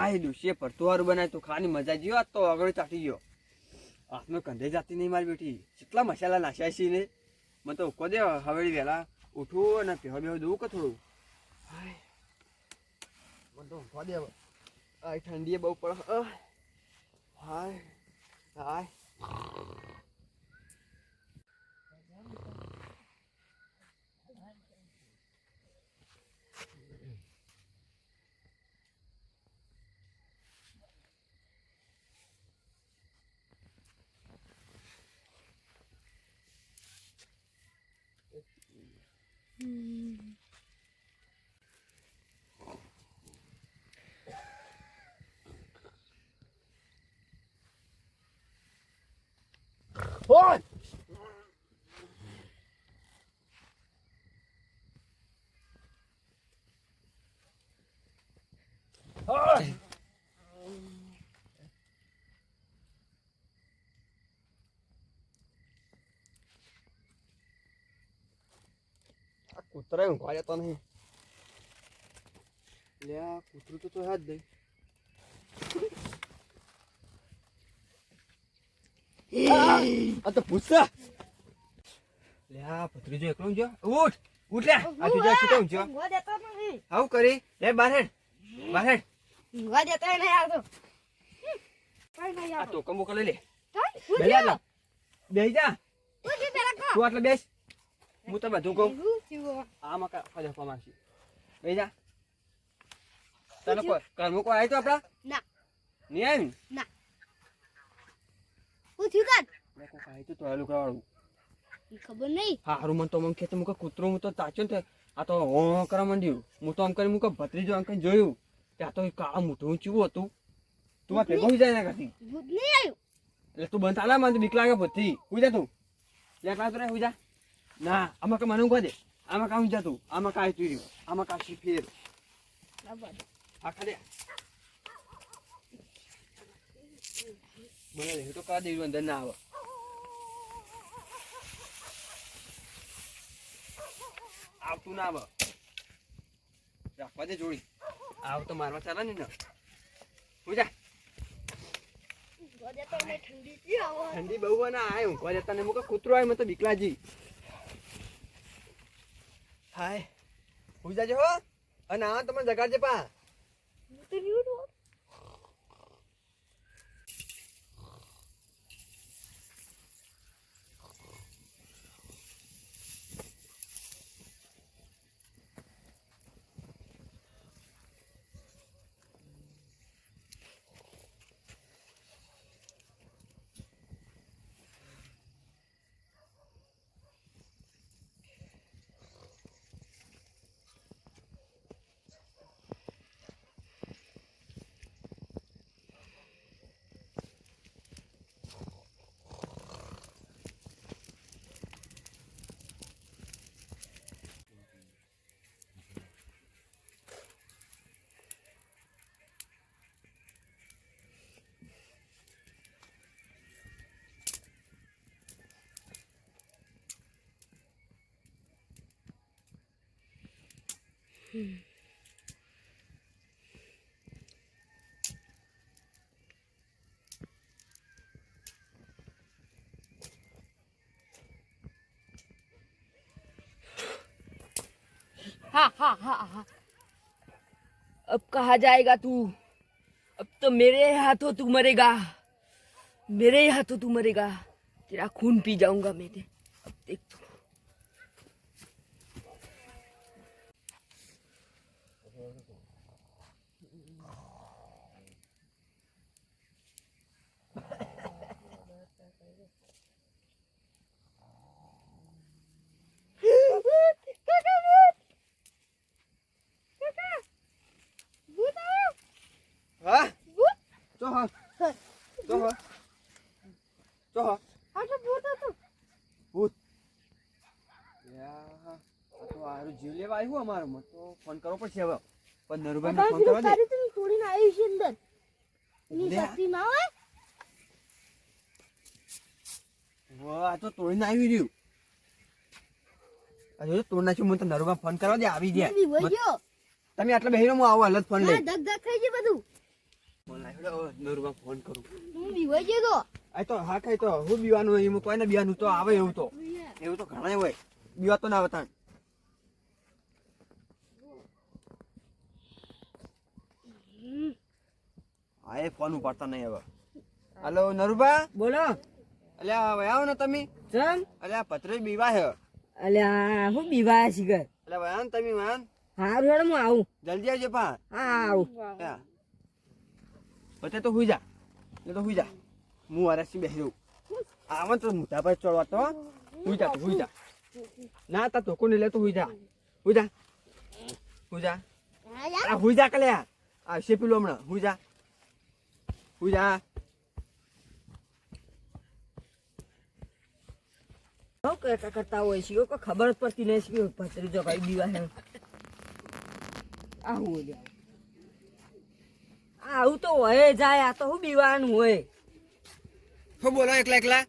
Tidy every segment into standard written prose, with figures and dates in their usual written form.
હાય ડુસીએ ભરતું વાળું બનાય તો ખાવાની મજા જીવો આજ તો આગળ ચાટી ગયો હાથમાં કંધે જાતી નહીં મારી બેટી કેટલા મસાલા નાખ્યા છે ને મને તો ઉકો દે હવેળી વહેલા ઉઠવું અને પહેવા બેવા દઉં કે થોડું હાય મને તો ઉભા દે હવે આ ઠંડીએ બહુ પડે હાય હાય Ôi! Ôi! Kutra yung kaya to nahi. Lia, kutru to had day. Atau pusa. Lia, putri jo eklo jo. Ut, ut lia. Atu jo kita unjo. Gua deto nahi. How kari? Le bahar. Bahar. Gua deto nahi yaar to. Kai nahi yaar. Atu kamu kali le. Kai. Bela lah. Beja. Tu je bela ko. Tu atla bes. Muta batu ko. Sigo. આમાં ફાજા ફમાશી બેજા તને કોઈ કર્મ કોઈ આવ્યો તો આપડા ના નહીં આવી ના પૂછ્યું કાન મેં કોઈ આવ્યો તો ટોયલું કરાવવાનું ઈ ખબર નહીં હારું મન તો મન ખેત મુક કૂતરો હું તો તાચ્યો ને આ તો હો કરવા માંડ્યું હું તો આમ કરી મુક ભત્રીજો આમ કઈ જોયું ત્યાં તો કાળા મોઢું ચીવું હતું તું આ ભેગો જાય ના કરતી ભૂત નહીં આવ્યું એટલે તું બંધ આલા મને બીક લાગે ભત્રી હુઈ જા તું લેકડા તો રે હુઈ જા ના આમાં કે મને ઊંઘવા દે આમાં કામ જતું આમાં કાંઈ તું આમાં કાશી ફેર આ ખાલી મને લે તો કા દેવું અંદર ના આવે આવતું ના આવે રાખવા દે જોડી આવ તો મારવા ચાલે ને પૂજા ઠંડી બહુ ના આય ઊંઘવા જતા ને મુકા કૂતરો આય મને તો બીક લાગી હાય હુઈ જાજે હો અને આ તમે જગાડજે પા તો નહીં ઉઠો हाँ हाँ हाँ हाँ अब कहाँ जाएगा तू अब तो मेरे हाथों तू मरेगा मेरे हाथों तू मरेगा तेरा खून पी जाऊंगा मैं अब देख तू હા જો હા જો હા જો હા આ તો ભૂત હતું ભૂત યા આ તો આરું જીવ લેવા આવ્યું અમારો મત તો ફોન કરવો પડશે હવે પણ નરુભાઈ ને ફોન કરવા દે તું થોડીને આવી છે અંદર ની શક્તિ માં આવે વાહ આ તો તોડીને આવી રહ્યું અરે તોડ નાખ્યું મને તો નરુભાઈ ફોન કરવા દે આવી ગયા તમે આટલા બહેનો હું આવું હાલત ફોન લઈ ધક ધક થઈ ગયું બધું ફોન લાવ્યો નરુબા ફોન કરું હું બીવાઈ ગયો તો આ તો હા કઈ તો હું બીવાનું હોય એમાં કોઈને બીવાનું તો આવે એવું તો ઘણા હોય બીવા તો ના આવતા હા એ ફોન ઉપાડતા નહીં હવે હાલો નરુબા બોલો અલ્યા વયાવ ને તમે ચમ અલ્યા પત્રે બીવા હે અલ્યા હું બીવાયા છી ઘર અલ્યા વયાન તમે વયાન હારું હેડ હું આવું જલ્દી આવજે પા હા આવું પતે તો હુઈ જા એ તો હુઈ જા હું વારસી બેસી રહું આવો તો મોટા પર ચડવા તો હુઈ જા ના તા તો કોને લે તો હુઈ જા હુઈ જા આ હુઈ જા કલે આ શેપીલો હમણાં હુઈ જા શું કરતા કરતા હોય છે કોઈ ખબર જ પડતી નહીં છે કે ભત્રીજો ભાઈ બીવા છે આવું હોય આવું તો હોય જાય આ તો શું બીવાનું હોય શું બોલો એકલા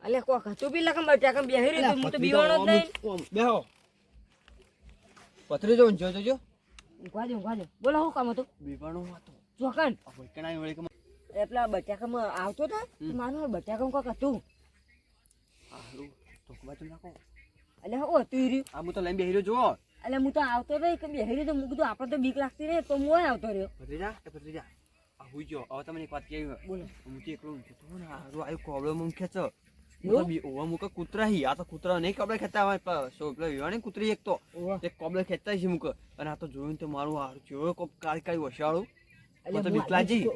અલે કોક હતું બી લખમ બટાકમ બેહી રહ્યું હું તો બીવાનો જ નહીં બેહો પત્રીજો જોજો ઊંઘવા દે બોલો શું કામ હતું બીવાનો હતો ચોકન વૈકણા વળી કે એટલા બટાકામાં આવતો હતો મારું બટાકામાં કોક હતું હારું તો બાજુ નાખો એટલે હું હતું રહ્યું આ હું તો લઈને બેહી રહ્યો જો એટલે હું તો આવતો રહી કે બેહી રહ્યો તો હું કીધું આપણે તો બીક લાગતી રહે તો હું આવતો રહ્યો ભત્રીજા આ હુઈ ગયો હવે તમને એક વાત કેવી બોલો હું તો એકલો ઊંઘતો હતો ને હારું આવ્યું કોબળો મને ખેંચો ઓવા મુક કૂતરા હી આ તો કૂતરા નહીં કોબળે ખેંચતા હોય સો પેલો વિવાણી કૂતરી એક તો એક કોબળે ખેંચતા છે મુક અને આ તો જોયું તો મારું હારું જો કોપ કાળી વસાળું તો બીકલાજી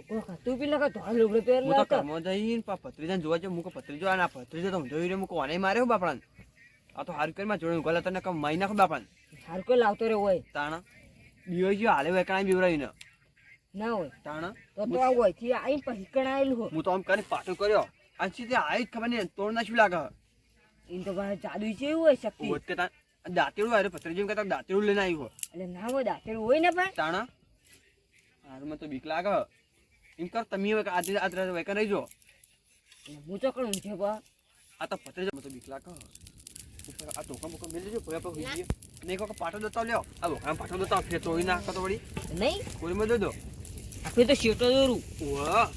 તું પેલા કે ધોળ લુગડો પહેરેલો હું તો હતો કમો જઈને ભત્રીજાને જોવા જો મુક ભત્રીજો આ ભત્રીજો તો જોઈ રહ્યો મુક વાને માર્યો બાપડાને આ તો હારું કરીને જોડે ગલા તને કમ માઈ નાખો બાપડાને હાર કોઈ લાવતો રહ્યો હોય તાણા બીવો ગયો હાલે વેકણા બીવરાવીને ના હોય તાણા તો આ હોય થી આઈ પછી કણાયેલું હોય હું તો આમ કરીને પાછો કર્યો અને સીધે આવી ખબર નહીં તોડ નાખ્યું લાગે એમ તો ભાઈ જાદુ છે એવું હોય શક્તિ ઓત કે દાંતેડું આવ્યું પત્રીજો કહેતા દાંતેડું લઈને આવ્યું એટલે ના હોય દાંતેલું હોય ને પણ તાણા હારું તો બીક લાગે એમ કર તમે આજે વેકન રહીજો હું તો કરું છે બા આ તો પત્રીજો તો બીક લાગે આ ટોકા બોકા મેલી દેજો ભયા પર હોઈ ગયો નહીં કોક પાટો દોતા લ્યો આ બોકા પાટો દોતા ફેર તોડી નાખતો તો વળી નહીં કોરીમાં દો દો આપણે તો શેટો દોરું વાહ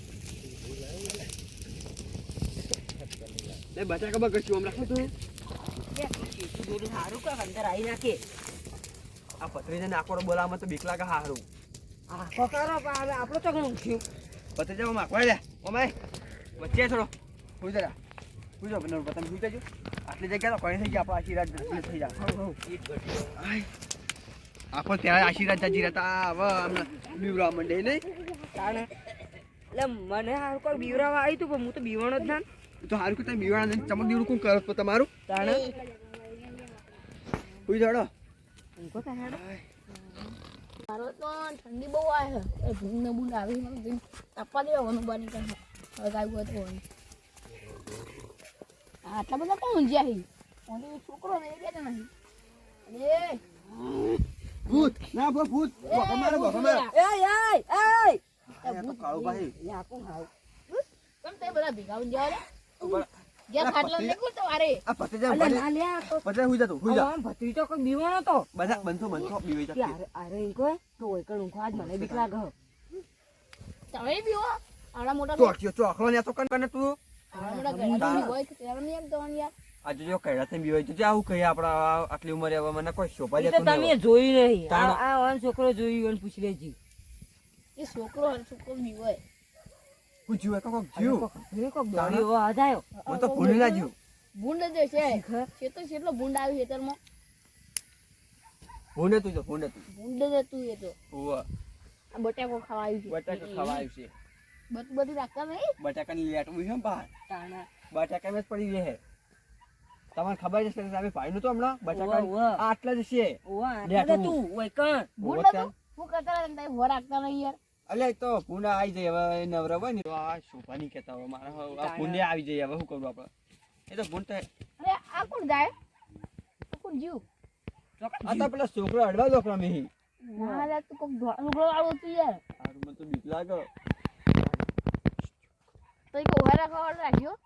એ બચા ખબર કરશું આમ રાખો તું શેટું દોરું સારું કાંક અંદર આવી નાખે આ પત્રીજાને આકોડો બોલાવવામાં તો બીક લાગે હારું આ પકારો પણ આપણો તો ઘણું થયું પત્રીજા માખવા લે ઓમાય વચ્ચે થોડો હોઈ જરા હોઈ જાઓ બનર પતંગ હોઈ જજો આટલી જગ્યા તો કોઈ થઈ ગયા આપણે આશીર્વાદ થઈ જાય આપણે ત્યાં આશીર્વાદ જાજી રહેતા હવે અમને બીવરા મંડે નહીં તાણે એટલે મને હારું કોઈ બીવરાવા આવી તું પણ હું તો બીવાનો જ ના તો હારું કે તમે બીવાણા ચમક દીવડું કોણ કરો તો તમારું તાણે હોઈ જાડો ઊંઘો તા હેડો મારો તો ઠંડી બહુ આવે છે એ ભૂંડ ને બૂંડ આવી મને તાપવા દેવાનું બની કરે હવે ગાયું હતું આટલા બધા કોણ ઊંઝ્યા હી મને છોકરો ને એ કે નહીં એ ભૂત ના ભૂત બોકા મારો એ તો કાળો ભાઈ યા કોણ હાવ કેમ તે બધા ભેગા ઊંઝ્યા રે ગયા ખાટલા ને કોણ તમારે આ પત્રીજા અલે ના લે આ તો પત્રીજા હોઈ જતો હોઈ જા આમ ભત્રી તો કોઈ બીવાનો તો બધા બંધો બીવાઈ કે જશે અરે ઈ કોઈ તો હોય કણ ઊંઘો આજ મને બીક લાગે તમે બીવો આવડા મોટા ચોખલો ને તો કન તું આવડા મોટા ઘરડા હોય તો ત્યારે નહીં એમ તો યાર આજે જો કૈડા થી બીવાઈ જશે આવું કહે આપડા આટલી ઉંમરે હવે મને કોઈ શોભા ઈ તો જતું તમે નહીં જોઈ નહીં તાણ. આ વાન છોકરો જોઈ અને પૂછી લેજી એ છોકરો બીવો પૂછ્યું એ કોક જીવ કોક દોડી અવાજ આવ્યો મને તો ભૂલી ના જીવ ભૂંડ જે છે કેટલો ભૂંડ આવ્યું ખેતરમાં ભૂંડે તું ભૂંડ જ હતું એ તો ઓવા આ બટાકો ખાવા આવ્યું છે બટાકા ખાવા આવ્યું છે બધું રાખતા નહીં બટાકાની લેટવું છે બહાર તાણા બટાકા માં જ પડી રહે તમને ખબર છે કે તમે ભાઈનું તો હમણાં બટાકા ઓવા. આટલા જ છે ઓવા લેટવું. આટલે તું ઓય કણ ભૂંડ હતું શું કરતા હતા તમે હો રાખતા નહીં યાર અલે તો ભૂંડા આવી જાય હવે એ નવરા હોય ને તો આ શોભા નહીં કહેતા હવે મારા હવે આ ભૂંડે આવી જાય હવે શું કરવું આપણે એ તો ભૂંડ તો અરે આ કોણ જાય આ કોણ જીવ આ તો પેલા છોકરો અડવા દોકરા મેં ના યાર તું કોક ઢોકળો આવો તું યાર સારું મને તો બીક લાગે તો એક ઓહા રાખવા વાળો રાખ્યો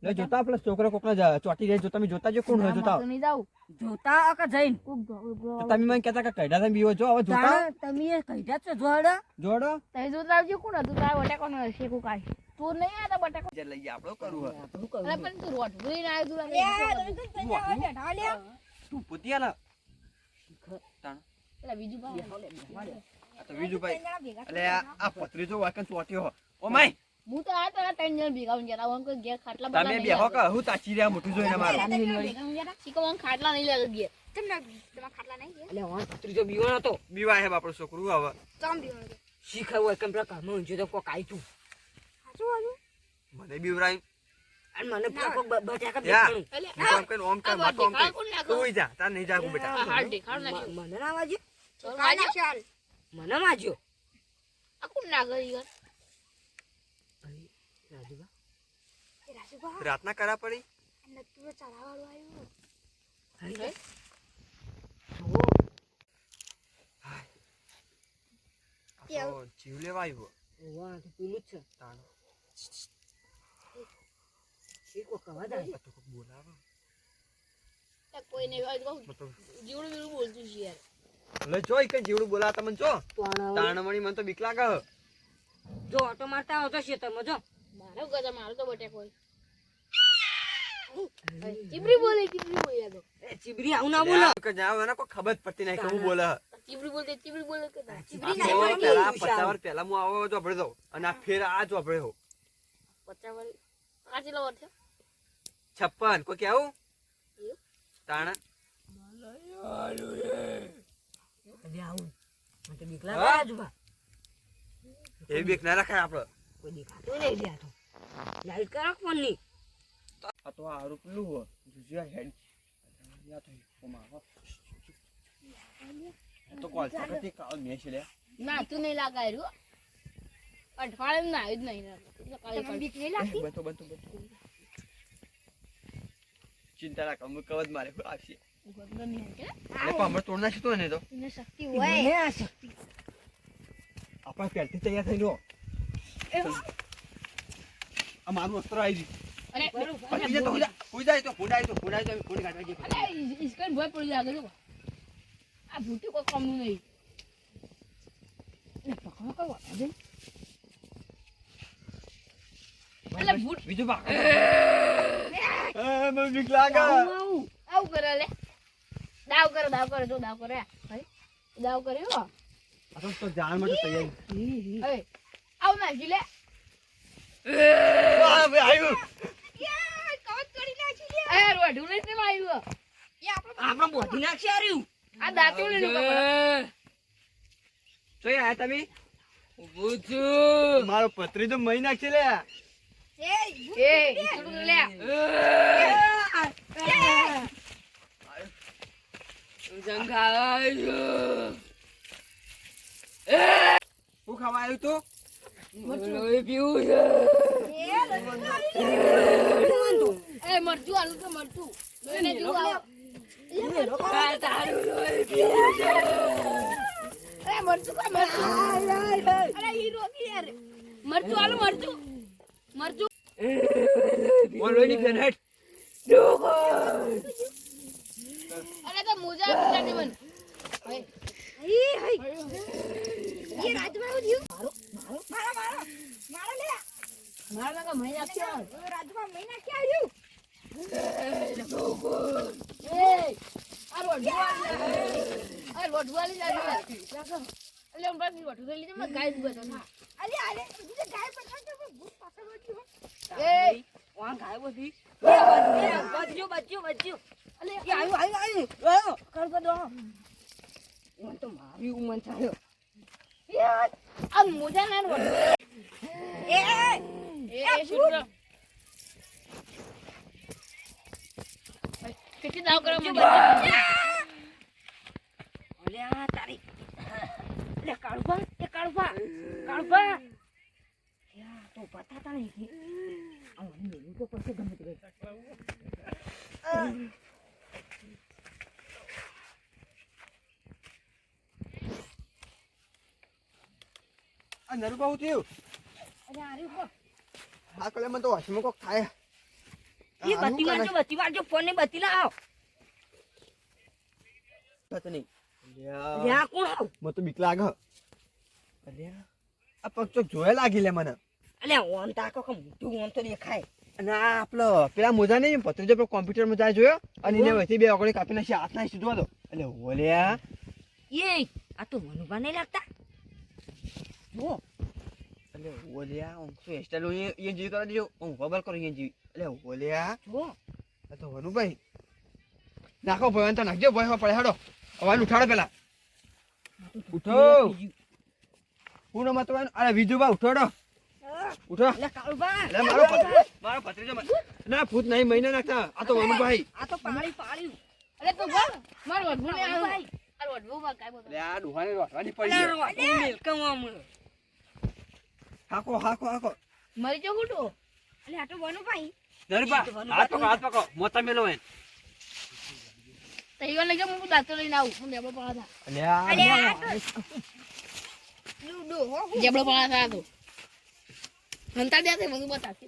લે જોતા પેલા છોકરો કોકના ચોટી રહે જો તમે જોતા જો કોણ હોય જોતા નહીં જાવ જોતા આકા જઈને કોક તો તમે મને કહેતા કે કઈડા તમે બીવો છો હવે જોતા તમે એ કઈડા છો જોડા જોડો તઈ જોતા આવજો કોણ હતું તારા બટાકાનો શેકુ કાઢ તું નહીં આતા બટાકો જે લઈએ આપણો કરવું આપણું કહું અરે પણ તું રોટ લઈને આવ્યો તું તું પુતિયાલા તાણ પેલા બીજું ભાવ આ તો વિજુભાઈ એટલે આ પતરી જો વાકન ચોટ્યો ઓ માય હું તો આ તો 3 જણ ભેગા હું જરા હું ઘેર ખાટલા તમે બેહો કે હું તાચી રહ્યા મોટું જોઈને મારો શીખો હું ખાટલા નહીં લાગે ઘેર તમને ખાટલા નહીં ઘેર એટલે વાં ત્રીજો બીવાનો હતો બીવા હે આપણો છોકરું હવે ચમ દીવાનો શીખાવ હોય કેમ પ્રકારમાં ઊંચો તો કોક આઈ તું મને બીવરાઈ અને મને કોક બટાકા યા દેખાણું ઓમ કઈ ઓમ કઈ માતો ઓમ કઈ તું જા તાર નહીં જાગું બેટા હાલ દેખાડ નાખ્યો મને ના વાજ્યો કાના ચાલ મને વાજ્યો આ કોણ ના ગઈ યાર રાજુબા રાતના કરા પડી નતું ચડાવવાનું આવ્યું હે આ તો જીવ લેવા આવ્યો વાહ તો પેલું જ છે તાણ એ કોક અવાજ આવે આ તો કોક બોલાવો કોઈ નહીં હોય તો મતલબ જીવડું બીવડું બોલતું છે યાર લે જોઈ કે જીવડું બોલા તમને જો તો આના તાણમણી મને તો બીક લાગે જો ઓટો મારતા આવતો છે તમે જો મારો ગજા મારો તો બટેકો હોય ચીબરી બોલે તો એ ચીબરી આવું ના બોલો કે જાવ એને કોઈ ખબર જ પડતી નહીં કે હું બોલે ચીબરી બોલે કે ચીબરી આ નહીં તો બોલતી. પેલા 50 વર્ષ પહેલા હું આવો જો ભરે દઉં અને આ ફેર આ જો ભરે હો 50 વાળી આ ચેલો વર્ષ 56 કોઈ કેવું એવું? તાણ હવે આવું મને તો બીક હા? લાગે રાજુબા એ બીક ના રાખાય આપડે કોઈ દેખાતું નહીં રહ્યા તો લાઈટ કરો ફોન ની આ તો આ રૂપલું હો જુજિયા હેડ યા તો કોમા હો તો કોલ સકતી કાલ મેશ લે ના તું નહીં લાગાય અઠવાડિયે ના આવી જ નહીં બીક નહીં લાગતી બંતો ચિંતા ના કમ કવદ મારે આવશે ગંદન નહીં કે એટલે પામર તોડ નાખી તો ને તો એને શક્તિ મને આ શક્તિ આપણે પહેલથી તૈયાર થઈ લો આ મારું અસ્ત્ર આવી અરે પછી જતો કોઈ જાય તો ફોડાય તો ફોન કાઢવા જઈએ અરે ઇસ્કન ભય પડી લાગે જો આ ભૂટી કોઈ કામનું નહીં ને પકડો કો વાળા દે એટલે ભૂટ બીજું બા મને બીક લાગે આવું કરે લે દાવ કરે જો દાવ કરે ભાઈ દાવ કર્યો આ તો જાણ માટે તૈયારી હવે આવ નાખી લે વાહ બે આવ્યું એ રોઢું નહીં આવ્યું આપણે બોધી નાખશે આર્યું આ દાંતું લઈને પકડો જોઈ આયા તમે ઊભું છું મારો પત્રી તો મહી નાખશે લે એ ઈસડું લે જંગાય હું ખાવા આવ્યું તું લોહી પીવું છે એ મરચું આલુ તો મરચું એને જો તારું લોહી પીવું છે અરે મરચું કા મરચું અરે ઈ રોકી યાર મરચું આલુ મરચું ઓન લોહીની ફેન હેડ અરે તો મોજા આપતા ને મન એ રાજમાં થયું મારો લે મારા કા મહિના ક્યાં રાજમાં મહિના ક્યાં આવ્યું એ આ રોડવાલી લાગે એટલે હું પાછી રોડવાલી લીધે મેં ગાય બતા અરે બીજે ગાય પકડતો ભૂત પાછળ વળ્યો એ વાં ગાય બધી બચ્યું અલે એ આવ્યું કર દો મને તો મારી ઉમર થયો યાર આ મોજા ના રોડ એ શુદ્ર કેટલી દાવ કરો મને ઓલે આ તારી લે કાળુભા યા તો પતાતા નહીં આ મને મેલું તો પડશે ગમે તે આ નરું બહુ થયું અરે આરી ઉભો આ કલે મને તો વાસીમાં કોક થાય ઈ બત્તી મારજો ફોન ને બત્તી લાવ થતો નહીં. લ્યા કોણ આવ મને તો બીક લાગે. અલ્યા આ પગ ચોક જોયા લાગી લે મને. અલે ઓમ તાકો કે મોટું ઓમ તો દેખાય અને આ આપલો પેલા મોજા નહીં ભત્રીજો પેલો કોમ્પ્યુટરમાં જાય જોયો અને એને વચ્ચે બે ઓગળી કાપી નાખી હાથ નાખી સીધો હતો. એટલે ઓલ્યા એ આ તો મનુભા નહીં લાગતા જો એટલે ઓલ્યા હું શું હેરસ્ટાઈલ એ જેવી કરી દેજો હું ખબર કરું એ જેવી. એટલે ઓલ્યા જો આ તો વનુભાઈ નાખો ભાઈ તો નાખજો ભાઈ પડે હાડો અવાજ ઉઠાડો પેલા ઉઠો હું નમત અરે વિજુભાઈ ઉઠાડો ઉઠો. અલે કાળુભા એટલે મારો ભત્રીજો ના ભૂત નહીં મહિને નાખતા આ તો વનુભાઈ. આ તો પાળ્યું અરે તો બોલ માર વઢવું ને ભાઈ આ વઢવું માં કાઈ બોલ એટલે આ ડુહાને રોટવાની પડી ગયો. વેલકમ આમ હાકો હાકો હાકો મરી જો ગુટો અલે આ તો વનુભાઈ નરબા હાથ પકો મોતા મેલો હે. તૈયાર લઈ ગયા હું દાંતો લઈને આવું હું લેબડો પાડા અલે આ લૂડો હો લેબડો પાડા થા તો હંતા દે તે બધું બતાવશે